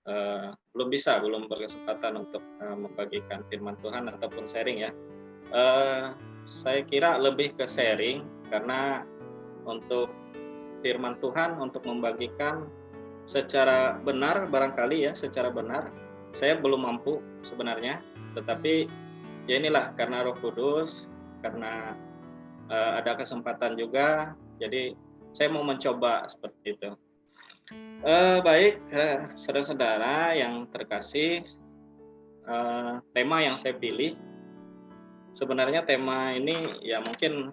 belum berkesempatan untuk membagikan firman Tuhan ataupun sharing ya. Eh, saya kira lebih ke sharing karena untuk firman Tuhan untuk membagikan secara benar barangkali ya, secara benar saya belum mampu sebenarnya, tetapi ya inilah karena Roh Kudus, karena ada kesempatan juga, jadi saya mau mencoba seperti itu. Baik, saudara-saudara yang terkasih, tema yang saya pilih sebenarnya tema ini ya mungkin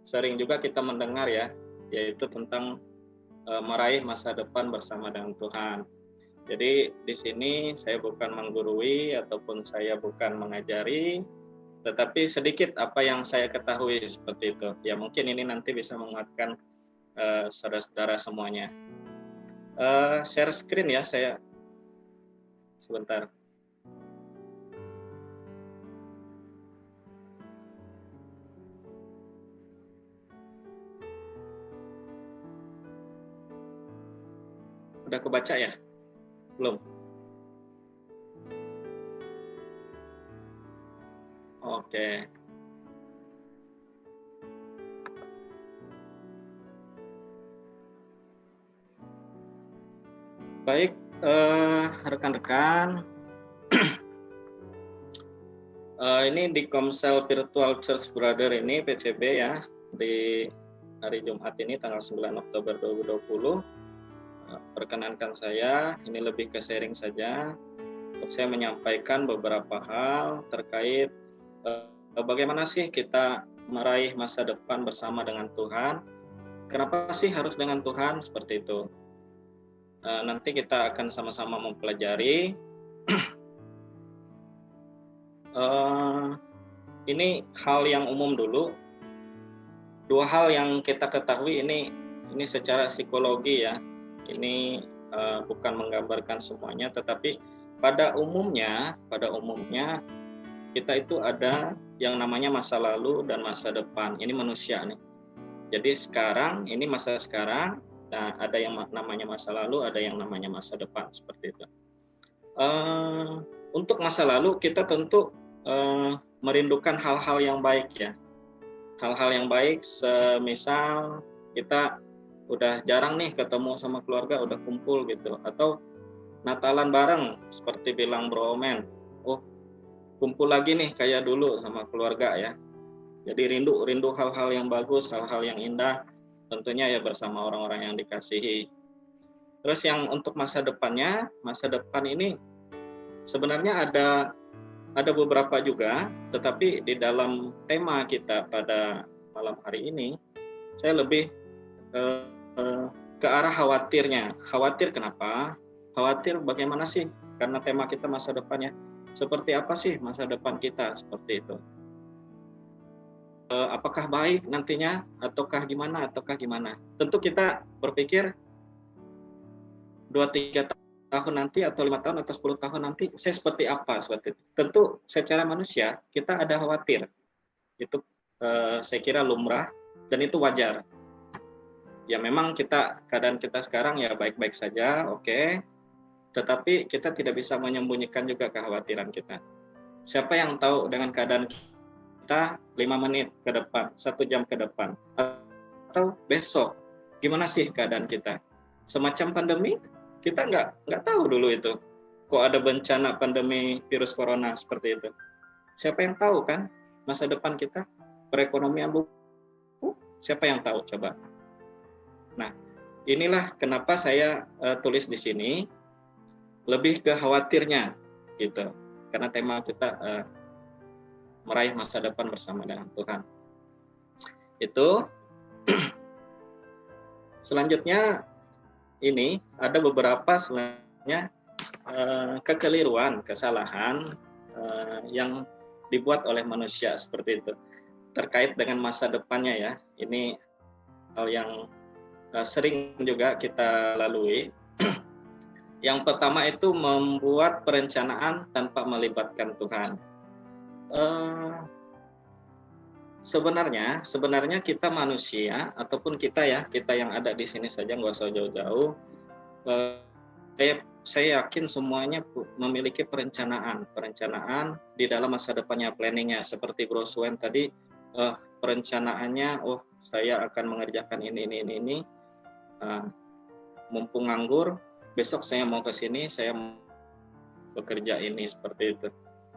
sering juga kita mendengar ya, yaitu tentang meraih masa depan bersama dengan Tuhan. Jadi di sini saya bukan menggurui ataupun saya bukan mengajari, tetapi sedikit apa yang saya ketahui seperti itu. Ya mungkin ini nanti bisa menguatkan saudara-saudara semuanya. Share screen ya saya sebentar. Udah kebaca ya? Belum? Oke. Baik, rekan-rekan, ini di Komsel Virtual Church Brother ini PCB ya, di hari Jumat ini tanggal 9 Oktober 2020. Perkenankan saya, ini lebih ke sharing saja, untuk saya menyampaikan beberapa hal terkait bagaimana sih kita meraih masa depan bersama dengan Tuhan. Kenapa sih harus dengan Tuhan seperti itu? Nanti kita akan sama-sama mempelajari. Ini hal yang umum dulu. Dua hal yang kita ketahui ini secara psikologi ya. Ini bukan menggambarkan semuanya, tetapi pada umumnya kita itu ada yang namanya masa lalu dan masa depan. Ini manusia nih. Jadi sekarang ini masa sekarang. Nah, ada yang namanya masa lalu, ada yang namanya masa depan seperti itu. Untuk masa lalu kita tentu merindukan hal-hal yang baik ya. Hal-hal yang baik, semisal kita udah jarang nih ketemu sama keluarga, udah kumpul gitu, atau Natalan bareng seperti bilang Bro Omen, kumpul lagi nih kayak dulu sama keluarga ya. Jadi rindu hal-hal yang bagus, hal-hal yang indah, tentunya ya bersama orang-orang yang dikasihi. Terus yang untuk masa depannya, masa depan ini sebenarnya ada beberapa juga, tetapi di dalam tema kita pada malam hari ini, saya lebih ke arah khawatirnya. Khawatir kenapa? Khawatir bagaimana sih? Karena tema kita masa depannya. Seperti apa sih masa depan kita? Seperti itu. Apakah baik nantinya? Ataukah gimana? Tentu kita berpikir 2-3 tahun nanti, atau 5 tahun, atau 10 tahun nanti, saya seperti apa? Seperti itu. Tentu secara manusia, kita ada khawatir. Itu saya kira lumrah, dan itu wajar. Ya memang keadaan kita sekarang ya baik-baik saja, oke. Tetapi kita tidak bisa menyembunyikan juga kekhawatiran kita. Siapa yang tahu dengan keadaan kita 5 menit ke depan, 1 jam ke depan, atau besok, gimana sih keadaan kita? Semacam pandemi, kita nggak tahu dulu itu. Kok ada bencana pandemi virus corona seperti itu? Siapa yang tahu kan masa depan kita? Perekonomian siapa yang tahu coba? Nah, inilah kenapa saya tulis di sini lebih ke khawatirnya gitu. Karena tema kita meraih masa depan bersama dengan Tuhan. Itu selanjutnya ini ada beberapa sebenarnya kekeliruan, kesalahan yang dibuat oleh manusia seperti itu terkait dengan masa depannya ya. Ini hal yang sering juga kita lalui. Yang pertama itu membuat perencanaan tanpa melibatkan Tuhan. Sebenarnya kita manusia ataupun kita yang ada di sini saja, nggak usah jauh-jauh. Saya saya yakin semuanya memiliki perencanaan di dalam masa depannya, planningnya. Seperti Bro Suen tadi, perencanaannya, saya akan mengerjakan ini. Mumpung nganggur, besok saya mau ke sini, saya mau bekerja ini, seperti itu.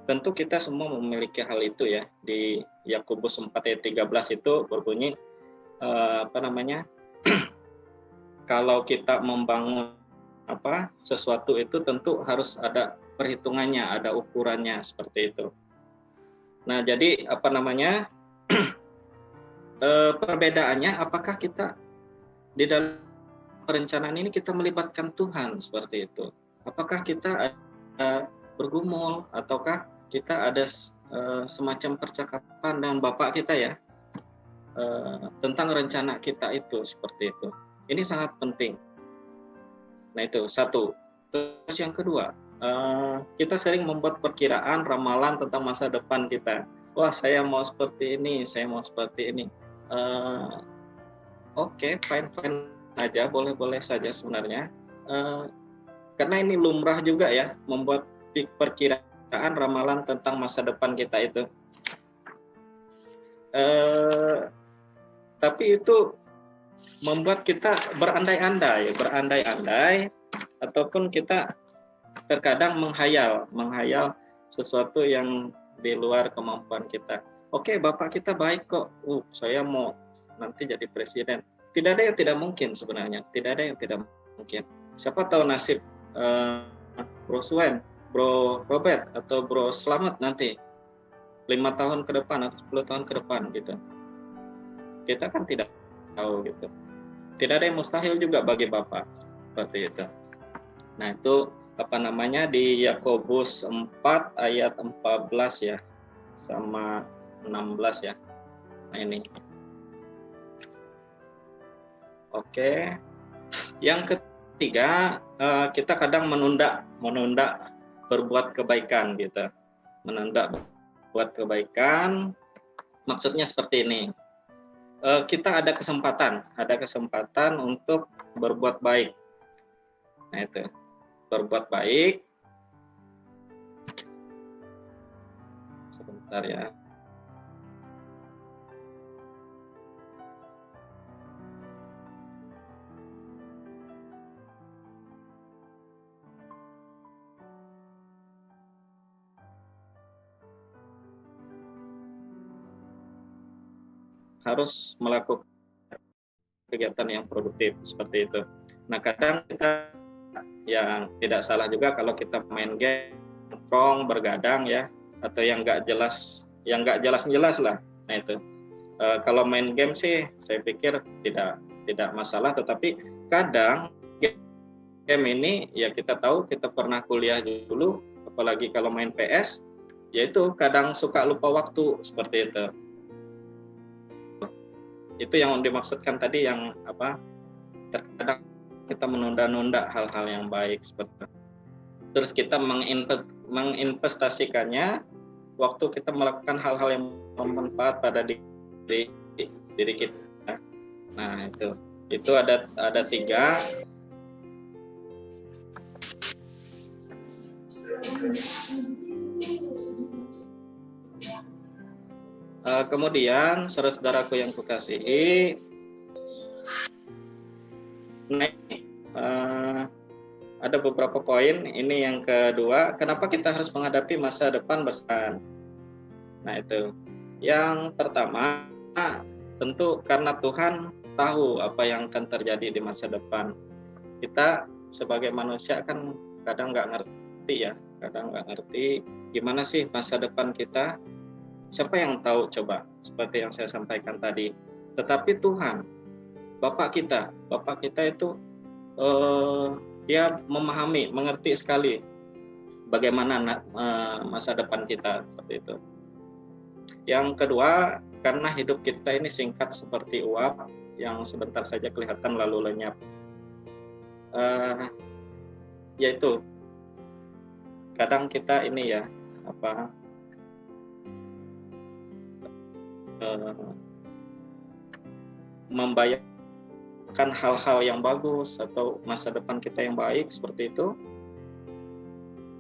Tentu kita semua memiliki hal itu ya. Di Yakobus 4 ayat 13 itu berbunyi, kalau kita membangun sesuatu itu tentu harus ada perhitungannya, ada ukurannya, seperti itu. Nah, jadi perbedaannya, apakah kita di dalam perencanaan ini kita melibatkan Tuhan, seperti itu. Apakah kita bergumul, ataukah kita ada semacam percakapan dengan Bapak kita ya, tentang rencana kita itu, seperti itu. Ini sangat penting. Nah, itu satu. Terus yang kedua, kita sering membuat perkiraan, ramalan tentang masa depan kita. Wah, saya mau seperti ini, saya mau seperti ini. Oke, fine aja, boleh saja sebenarnya. Karena ini lumrah juga ya, membuat perkiraan, ramalan tentang masa depan kita itu. Tapi itu membuat kita berandai-andai, ataupun kita terkadang menghayal sesuatu yang di luar kemampuan kita. Oke, Bapak kita baik kok. Saya mau nanti jadi presiden. Tidak ada yang tidak mungkin sebenarnya. Tidak ada yang tidak mungkin. Siapa tahu nasib Bro Suen, Bro Robert, atau Bro Slamet nanti 5 tahun ke depan atau 10 tahun ke depan gitu. Kita kan tidak tahu gitu. Tidak ada yang mustahil juga bagi Bapak, seperti itu. Nah, itu di Yakobus 4 ayat 14 ya, sama 16 ya. Nah, ini. Oke. Yang ketiga, kita kadang menunda berbuat kebaikan gitu. Menunda buat kebaikan, maksudnya seperti ini. Kita ada kesempatan untuk berbuat baik. Nah, itu. Berbuat baik. Sebentar ya. Harus melakukan kegiatan yang produktif, seperti itu. Nah, kadang kita yang tidak salah juga kalau kita main game, nongkrong, bergadang ya, atau yang nggak jelas lah. Nah, itu. Kalau main game sih saya pikir tidak masalah, tetapi kadang game ini ya kita tahu, kita pernah kuliah dulu, apalagi kalau main PS, yaitu kadang suka lupa waktu, seperti itu. Itu yang dimaksudkan tadi, yang terkadang kita menunda-nunda hal-hal yang baik, seperti itu. Terus kita menginvestasikannya waktu kita melakukan hal-hal yang bermanfaat pada diri kita. Nah, itu ada 3. Kemudian, saudara-saudaraku yang kukasihi, ada beberapa poin. Ini yang kedua, kenapa kita harus menghadapi masa depan bersama. Nah, itu. Yang pertama, tentu karena Tuhan tahu apa yang akan terjadi di masa depan. Kita sebagai manusia kan kadang nggak ngerti gimana sih masa depan kita. Siapa yang tahu coba, seperti yang saya sampaikan tadi. Tetapi Tuhan, Bapak kita itu dia memahami, mengerti sekali bagaimana masa depan kita, seperti itu. Yang kedua, karena hidup kita ini singkat seperti uap yang sebentar saja kelihatan lalu lenyap. Yaitu kadang kita ini ya membayangkan hal-hal yang bagus atau masa depan kita yang baik, seperti itu,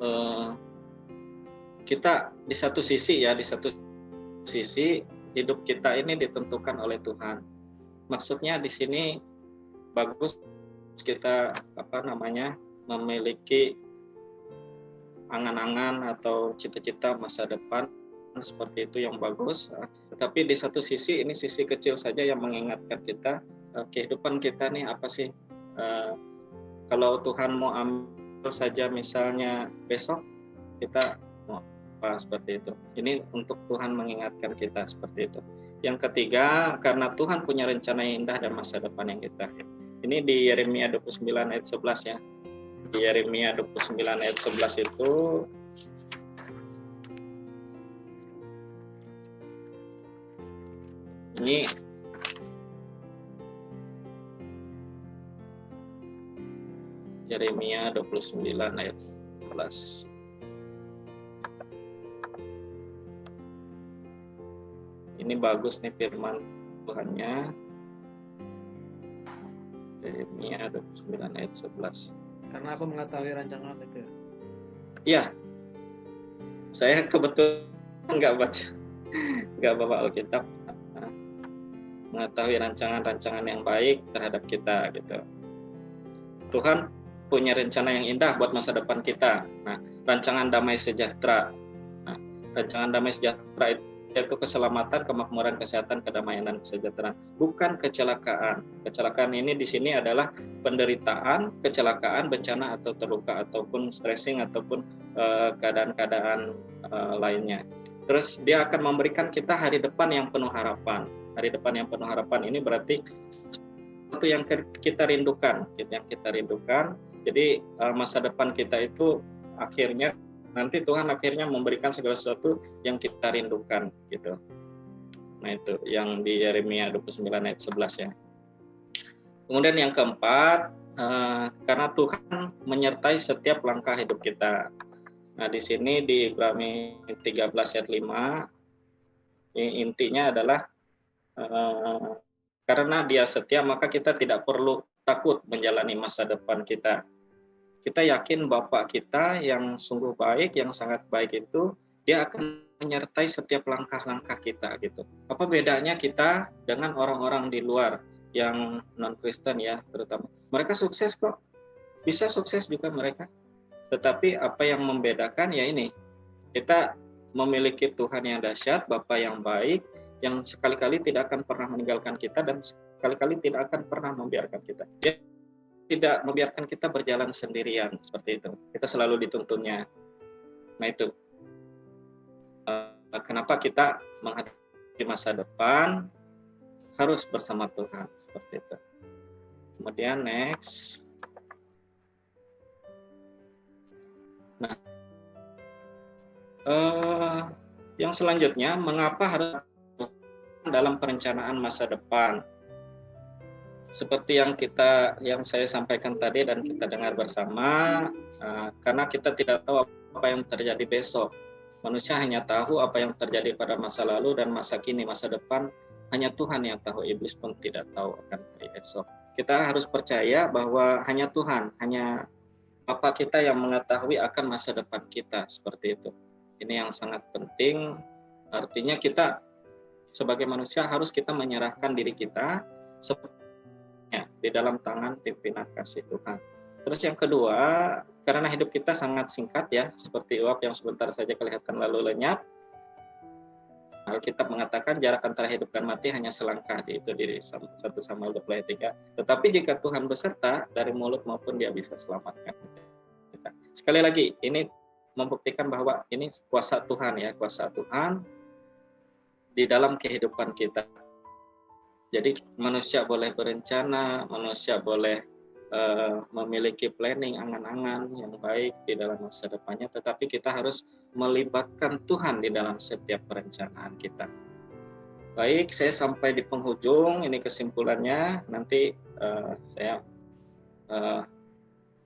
eh, kita di satu sisi hidup kita ini ditentukan oleh Tuhan. Maksudnya di sini bagus kita memiliki angan-angan atau cita-cita masa depan seperti itu yang bagus. Tetapi di satu sisi ini sisi kecil saja yang mengingatkan kita kehidupan kita nih apa sih? Kalau Tuhan mau ambil saja misalnya besok, kita mau apa seperti itu. Ini untuk Tuhan mengingatkan kita seperti itu. Yang ketiga, karena Tuhan punya rencana yang indah dan masa depan yang kita. Ini di Yeremia 29 ayat 11 ya. Di Yeremia 29 ayat 11 itu ini Yeremia 29 ayat 11. Ini bagus nih firman Tuhannya. Yeremia 29 ayat 11. Karena aku mengetahui rancangan itu. Iya. Saya kebetulan nggak bawa Alkitab. Mengetahui rancangan-rancangan yang baik terhadap kita gitu. Tuhan punya rencana yang indah buat masa depan kita. Nah, rancangan damai sejahtera. Nah, rancangan damai sejahtera itu keselamatan, kemakmuran, kesehatan, kedamaian dan kesejahteraan, bukan kecelakaan. Kecelakaan ini di sini adalah penderitaan, kecelakaan, bencana atau terluka ataupun stressing ataupun keadaan-keadaan lainnya. Terus dia akan memberikan kita hari depan yang penuh harapan. Hari depan yang penuh harapan ini berarti sesuatu yang kita rindukan, Jadi masa depan kita itu akhirnya nanti Tuhan akhirnya memberikan segala sesuatu yang kita rindukan gitu. Nah itu yang di Yeremia 29 ayat 11 ya. Kemudian yang keempat, karena Tuhan menyertai setiap langkah hidup kita. Nah di sini di Ibrani 13 ayat 5, intinya adalah karena Dia setia maka kita tidak perlu takut menjalani masa depan kita. Kita yakin Bapak kita yang sungguh baik, yang sangat baik itu, Dia akan menyertai setiap langkah-langkah kita gitu. Apa bedanya kita dengan orang-orang di luar yang non-Kristen ya terutama. Mereka sukses kok, bisa sukses juga mereka. Tetapi apa yang membedakan ya ini, kita memiliki Tuhan yang dahsyat, Bapa yang baik, yang sekali-kali tidak akan pernah meninggalkan kita dan sekali-kali tidak akan pernah membiarkan kita. Dia tidak membiarkan kita berjalan sendirian seperti itu. Kita selalu dituntunnya. Nah itu kenapa kita menghadapi masa depan harus bersama Tuhan seperti itu. Kemudian next. Nah, yang selanjutnya, mengapa harus dalam perencanaan masa depan? Seperti yang saya sampaikan tadi dan kita dengar bersama, karena kita tidak tahu apa yang terjadi besok. Manusia hanya tahu apa yang terjadi pada masa lalu dan masa kini, masa depan hanya Tuhan yang tahu. Iblis pun tidak tahu akan hari esok. Kita harus percaya bahwa hanya Tuhan, hanya Bapa kita yang mengetahui akan masa depan kita, seperti itu. Ini yang sangat penting. Artinya kita sebagai manusia harus kita menyerahkan diri kita di dalam tangan pimpinan kasih Tuhan. Terus yang kedua, karena hidup kita sangat singkat ya, seperti uap yang sebentar saja kelihatan lalu lenyap. Alkitab mengatakan jarak antara hidup dan mati hanya selangkah, itu di 1 Samuel 20 ayat 3. Tetapi jika Tuhan beserta, dari mulut maupun Dia bisa selamatkan kita. Sekali lagi, ini membuktikan bahwa ini kuasa Tuhan ya, kuasa Tuhan di dalam kehidupan kita. Jadi manusia boleh berencana, manusia boleh memiliki planning, angan-angan yang baik di dalam masa depannya, tetapi kita harus melibatkan Tuhan di dalam setiap perencanaan kita. Baik, saya sampai di penghujung, ini kesimpulannya, nanti saya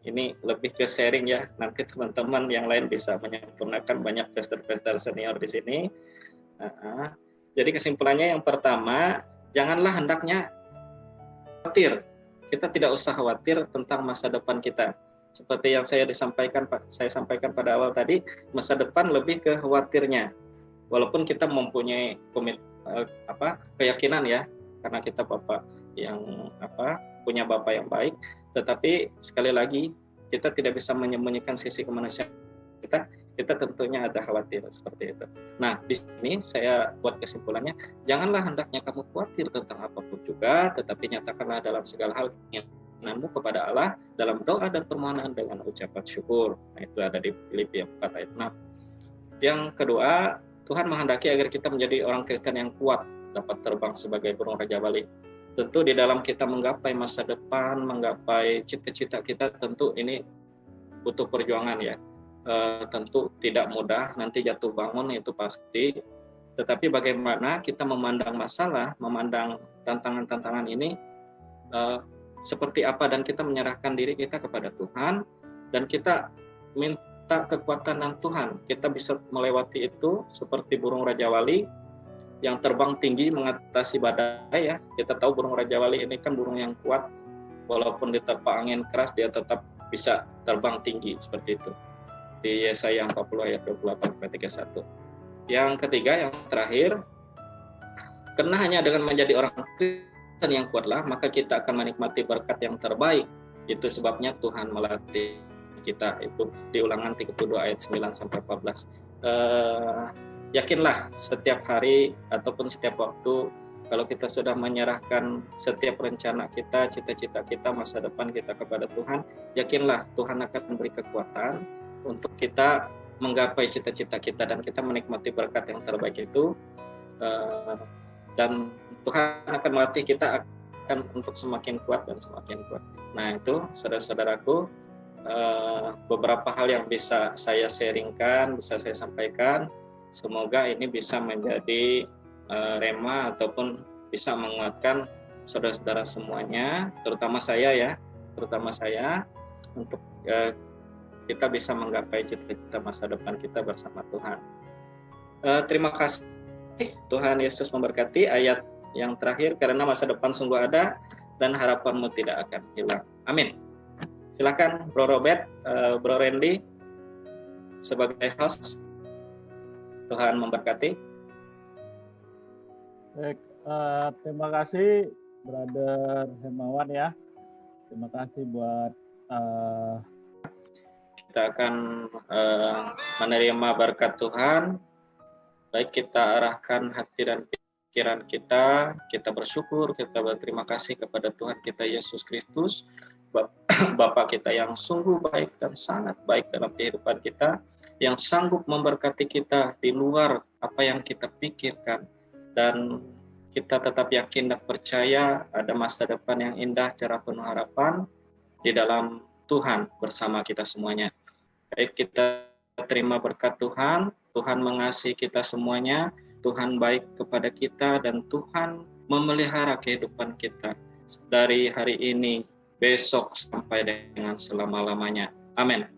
ini lebih ke sharing ya, nanti teman-teman yang lain bisa menyempurnakan, banyak pastor-pastor senior di sini. Jadi kesimpulannya yang pertama, janganlah hendaknya khawatir. Kita tidak usah khawatir tentang masa depan kita. seperti yang saya sampaikan pada awal tadi, masa depan lebih ke khawatirnya. Walaupun kita mempunyai keyakinan ya, karena kita punya Bapak yang baik, tetapi sekali lagi kita tidak bisa menyembunyikan sisi kemanusiaan kita tentunya ada khawatir seperti itu. Nah, di sini saya buat kesimpulannya, janganlah hendaknya kamu khawatir tentang apapun juga, tetapi nyatakanlah dalam segala hal keinginanmu kepada Allah dalam doa dan permohonan dengan ucapan syukur. Nah, itu ada di Filipi 4 ayat 6. Yang kedua, Tuhan menghendaki agar kita menjadi orang Kristen yang kuat, dapat terbang sebagai burung Raja Bali. Tentu di dalam kita menggapai masa depan, menggapai cita-cita kita, tentu ini butuh perjuangan ya. Tentu tidak mudah, nanti jatuh bangun itu pasti. Tetapi bagaimana kita memandang masalah, memandang tantangan-tantangan ini seperti apa, dan kita menyerahkan diri kita kepada Tuhan, dan kita minta kekuatan dan Tuhan. Kita bisa melewati itu seperti burung Raja Wali yang terbang tinggi mengatasi badai ya. Kita tahu burung Raja Wali ini kan burung yang kuat, walaupun diterpa angin keras dia tetap bisa terbang tinggi seperti itu. Di Yesaya 40 ayat 28-31. Yang ketiga, yang terakhir, karena hanya dengan menjadi orang Kristen yang kuatlah, maka kita akan menikmati berkat yang terbaik. Itu sebabnya Tuhan melatih kita. Itu di Ulangan 32 ayat 9-14. Yakinlah setiap hari ataupun setiap waktu, kalau kita sudah menyerahkan setiap rencana kita, cita-cita kita, masa depan kita kepada Tuhan, yakinlah Tuhan akan memberi kekuatan untuk kita menggapai cita-cita kita, dan kita menikmati berkat yang terbaik itu, dan Tuhan akan melatih kita akan untuk semakin kuat dan semakin kuat. Nah, itu saudara-saudaraku, beberapa hal yang bisa saya sharingkan, bisa saya sampaikan. Semoga ini bisa menjadi rema ataupun bisa menguatkan saudara-saudara semuanya, terutama saya untuk kita bisa menggapai cita-cita masa depan kita bersama Tuhan. Terima kasih, Tuhan Yesus memberkati. Ayat yang terakhir, karena masa depan sungguh ada dan harapanmu tidak akan hilang. Amin. Silakan Bro Robert, Bro Randy sebagai host. Tuhan memberkati. Baik, terima kasih Brother Hermawan ya. Terima kasih buat kita akan menerima berkat Tuhan. Baik, kita arahkan hati dan pikiran kita bersyukur, kita berterima kasih kepada Tuhan kita Yesus Kristus, Bapa kita yang sungguh baik dan sangat baik dalam kehidupan kita, yang sanggup memberkati kita di luar apa yang kita pikirkan, dan kita tetap yakin dan percaya ada masa depan yang indah, cerah, penuh harapan di dalam Tuhan bersama kita semuanya. Baik, kita terima berkat Tuhan. Tuhan mengasihi kita semuanya, Tuhan baik kepada kita, dan Tuhan memelihara kehidupan kita dari hari ini, besok, sampai dengan selama-lamanya. Amin.